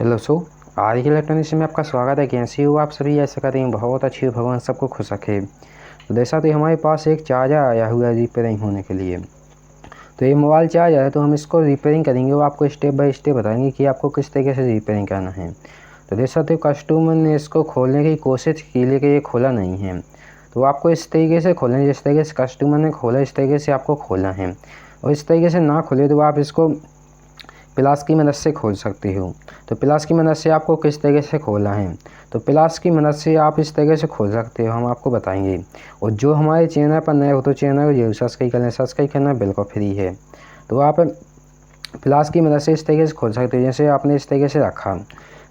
Hello आज के electronics में आपका स्वागत है। कैसी हो आप सभी? ऐसा करते हैं बहुत अच्छी हो, भगवान सबको खुश रखे। तो जैसा तो हमारे पास एक चार्जर आया हुआ है रिपेयरिंग होने के लिए। तो ये मोबाइल चार्जर है, तो हम इसको रिपेयरिंग करेंगे। वो आपको स्टेप बाय स्टेप बताएंगे कि आपको किस तरीके से रिपेयरिंग करना है। तो जैसा तो कस्टमर ने इसको खोलने की कोशिश की लेकिन ये खोला नहीं है। तो आपको इस तरीके से खोलना है, जिस तरीके से कस्टमर ने खोला इस तरीके से आपको खोलना है। और इस तरीके से ना खोले तो आप इसको प्लास की मदद से खोल सकते हो। तो प्लास की मदद से आपको किस तरीके से खोलना है, तो प्लास की मदद से आप इस तरीके से खोल सकते हो, हम आपको बताएंगे। और जो हमारे चैनल पर नए हो तो चैनल को जरूर सब्सक्राइब कर लें। सब्सक्राइब करना बिल्कुल फ्री है। तो आप प्लास की मदद से इस तरीके से खोल सकते हो। जैसे आपने इस तरीके से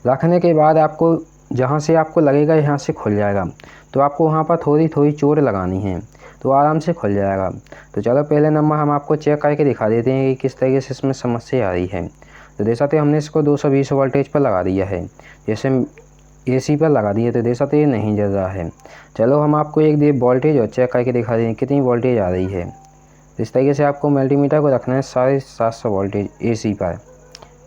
रखने के बाद आपको जहाँ से आपको लगेगा यहाँ से खुल जाएगा, तो आपको वहाँ पर थोड़ी थोड़ी चोट लगानी है, तो आराम से खुल जाएगा। तो चलो पहले नंबर हम आपको चेक करके दिखा देते हैं कि किस तरीके से इसमें समस्या आ रही है। तो देख सकते हमने इसको 220 वोल्टेज पर लगा दिया है, जैसे एसी पर लगा दिया। तो देख सकते ये नहीं जल रहा है। चलो हम आपको एक वोल्टेज और चेक करके दिखा दें कितनी वोल्टेज आ रही है। इस तरीके से आपको मल्टीमीटर को रखना है 750 वोल्टेज एसी पर।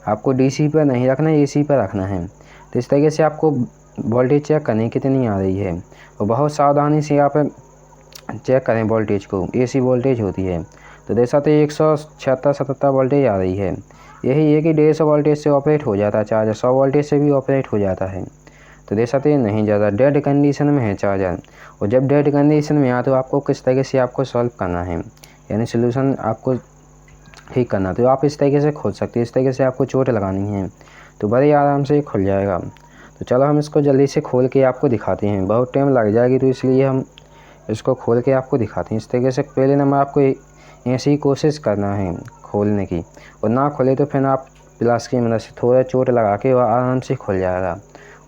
आपको डीसी पर नहीं रखना है, एसी पर रखना है। तो इस तरीके से आपको वोल्टेज चेक करनी कितनी आ रही है, और बहुत सावधानी से आप चेक करें वोल्टेज को। एसी वोल्टेज होती है। तो देख सकते 176-77 वोल्टेज आ रही है। यही है कि 150 वोल्टेज से ऑपरेट हो जाता है चार्जर, 100 वोल्टेज से भी ऑपरेट हो जाता है। तो देख सकते हैं नहीं ज़्यादा डेड कंडीशन में है चार्जर। और जब डेड कंडीशन में आ तो आपको किस तरीके से आपको सॉल्व करना है, यानी सोल्यूशन आपको ठीक करना। तो आप इस तरीके से खोल सकते हैं। इस तरीके से आपको चोट लगानी है तो बड़े आराम से खुल जाएगा। तो चलो हम इसको जल्दी से खोल के आपको दिखाते हैं। बहुत टाइम लग जाएगी तो इसलिए हम इसको खोल के आपको दिखाते हैं। इस तरीके से पहले नंबर आपको ऐसी ही कोशिश करना है खोलने की, और ना खोले तो फिर आप प्लास की मदद से थोड़ा चोट लगा के वह आराम से खुल जाएगा।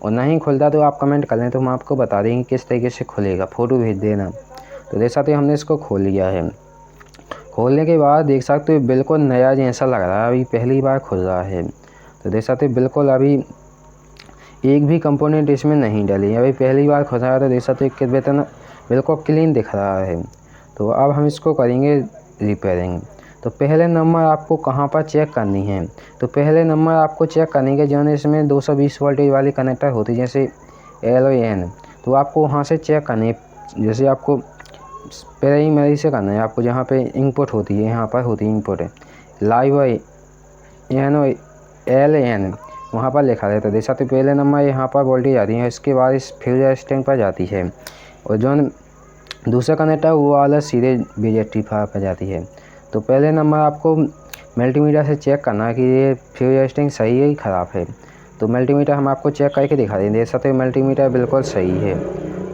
और नहीं खुलता तो आप कमेंट कर लें, तो हम आपको बता देंगे किस तरीके से खुलेगा, फ़ोटो भेज देना। तो देख सकते हमने इसको खोल लिया है। खोलने के बाद देख सकते हो बिल्कुल नया जैसा लग रहा है, अभी पहली बार खुल रहा है। तो देख सकते बिल्कुल अभी एक भी कंपोनेंट इसमें नहीं डली, अभी पहली बार खुल रहा है। तो देख सकते कितना बिल्कुल क्लीन दिख रहा है। तो अब हम इसको करेंगे रिपेयरिंग। तो पहले नंबर आपको कहाँ पर चेक करनी है, तो पहले नंबर आपको चेक करनी है जो इसमें 220 वोल्टेज वाली कनेक्टर होती है, जैसे एल और एन। तो आपको वहाँ से चेक करनी है। जैसे आपको प्राइमरी से करना है, आपको जहाँ पे इनपुट होती है, यहाँ पर होती है इनपुट लाइव एन और एल एन, वहाँ पर लिखा रहता है। देख सकते पहले नंबर यहाँ पर वोल्टेज आती है, इसके बाद इस फ्यूज स्ट्रिंग पर जाती है। और जो दूसरा कनेक्टर वो वाला सीधे BJT पर जाती है। तो पहले नंबर आपको मल्टीमीटर से चेक करना है कि ये फ्यूज स्ट्रिंग सही है कि ख़राब है। तो मल्टीमीटर हम आपको चेक करके दिखा देंगे। देख सकते मल्टीमीटर बिल्कुल सही है।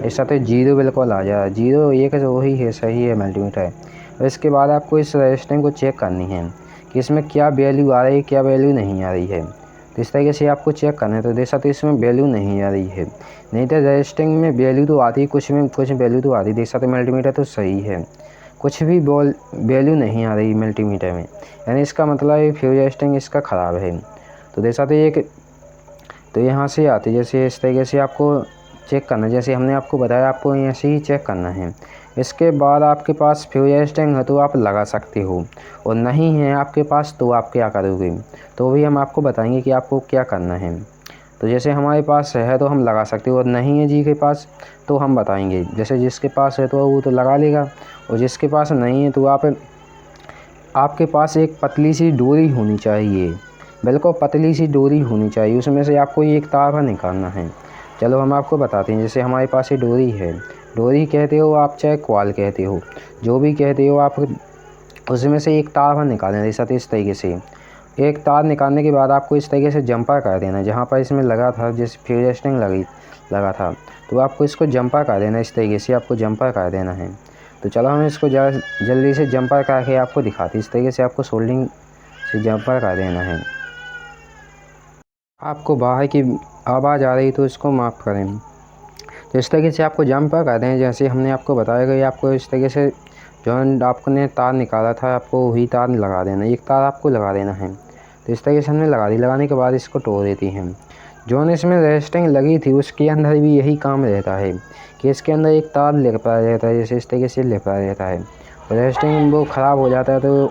इस सकते 0 बिल्कुल आ जाए, 0 1 वही है, सही है मल्टीमीटर। और इसके बाद आपको इस रजिस्टिंग को चेक करनी है कि इसमें क्या वैल्यू आ रही है, क्या वैल्यू नहीं आ रही है। तो इस तरीके से आपको चेक करना है। तो देख सकते इसमें वैल्यू नहीं आ रही है, नहीं तो रजिस्टिंग में वैल्यू तो आती है, कुछ में कुछ वैल्यू तो आती है। देख सकते मल्टीमीटर तो सही है, कुछ भी वैल्यू नहीं आ रही मल्टीमीटर में, यानी इसका मतलब है फ्यूज स्ट्रिंग इसका ख़राब है। तो देख सकते एक तो यहाँ से आती है, जैसे इस तरीके से आपको चेक करना है। जैसे हमने आपको बताया आपको ऐसे ही चेक करना है। इसके बाद आपके पास फ्यूज स्ट्रिंग है तो आप लगा सकते हो, और नहीं है आपके पास तो आप क्या करोगे, तो भी हम आपको बताएंगे कि आपको क्या करना है। तो जैसे हमारे पास है तो हम लगा सकते हो, और नहीं है जी के पास तो हम बताएंगे। जैसे जिसके पास है तो वो तो लगा लेगा, और जिसके पास नहीं है तो आपके पास एक पतली सी डोरी होनी चाहिए, बिल्कुल पतली सी डोरी होनी चाहिए। उसमें से आपको एक तार निकालना है। चलो हम आपको बताते हैं। जैसे हमारे पास ये डोरी है, डोरी कहते हो आप चाहे क्वाल कहते हो, जो भी कहते हो आप, उसमें से एक तार निकालें। जैसा इस तरीके से एक तार निकालने के बाद आपको इस तरीके से जंपर कर देना, जहाँ पर इसमें लगा था, जैसे फ्यूज स्ट्रिंग लगा था, तो आपको इसको जंपर कर देना। इस तरीके से आपको जंपर कर देना है। तो चलो हम इसको जल्दी से जंपर करके आपको दिखाते हैं। इस तरीके से आपको सोल्डिंग से जंपर कर देना है। आपको बाहर की आवाज़ आ रही तो इसको माफ़ करें। तो इस तरीके से आपको जंपर कर दें, जैसे हमने आपको बताया गया। आपको इस तरीके से जो आपने तार निकाला था आपको वही तार लगा देना, एक तार आपको लगा देना है। तो इस तरीके से हमने लगा दी। लगाने के बाद इसको तोड़ देती हैं। जो इसमें रेस्टिंग लगी थी उसके अंदर भी यही काम रहता है कि इसके अंदर एक तार लिपटा रहता है, जैसे इस तरीके से लिपटा रहता है। और रेस्टिंग वो ख़राब हो जाता है तो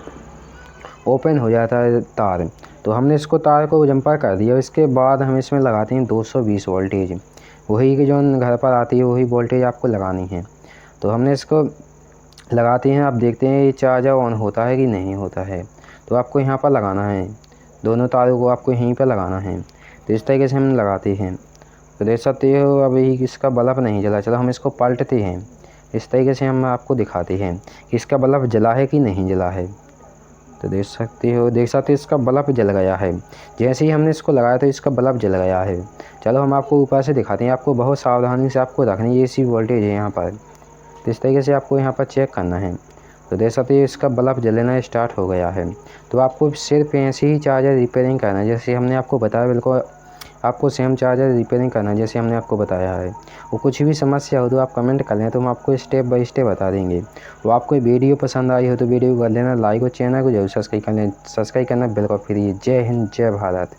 ओपन हो जाता है तार, तो हमने इसको तार को जंपर कर दिया। इसके बाद हम इसमें लगाते हैं 220 वोल्टेज, वही की जो घर पर आती है वही वोल्टेज आपको लगानी है। तो हमने इसको लगाते हैं। आप देखते हैं ये चार्जर ऑन होता है कि नहीं होता है। तो आपको यहाँ पर लगाना है, दोनों तारों को आपको यहीं पर लगाना है। तो इस तरीके से हम लगाते हैं। तो देख सकते हो अभी इसका बल्ब नहीं जला। चलो हम इसको पलटते हैं। इस तरीके से हम आपको दिखाते हैं कि इसका बल्ब जला है कि नहीं जला है। तो देख सकते हो इसका बल्ब जल गया है। जैसे ही हमने इसको लगाया तो इसका बल्ब जल गया है। चलो हम आपको ऊपर से दिखाते हैं। आपको बहुत सावधानी से आपको रखनी है, एसी वोल्टेज है यहाँ पर। तो इस तरीके से आपको यहाँ पर चेक करना है। तो देख सकते हो इसका बल्ब जलना स्टार्ट हो गया है। तो आपको सिर्फ ऐसे ही चार्जर रिपेयरिंग करना है जैसे हमने आपको बताया। बिल्कुल आपको सेम चार्जर रिपेयरिंग करना है जैसे हमने आपको बताया है। वो कुछ भी समस्या हो तो आप कमेंट कर लें, तो हम आपको स्टेप बाय स्टेप बता देंगे। वो आपको वीडियो पसंद आई हो तो वीडियो को कर लेना लाइक और चैनल को जरूर सब्सक्राइब कर लें। सब्सक्राइब करना बिल्कुल फ्री है। जय हिंद, जय भारत।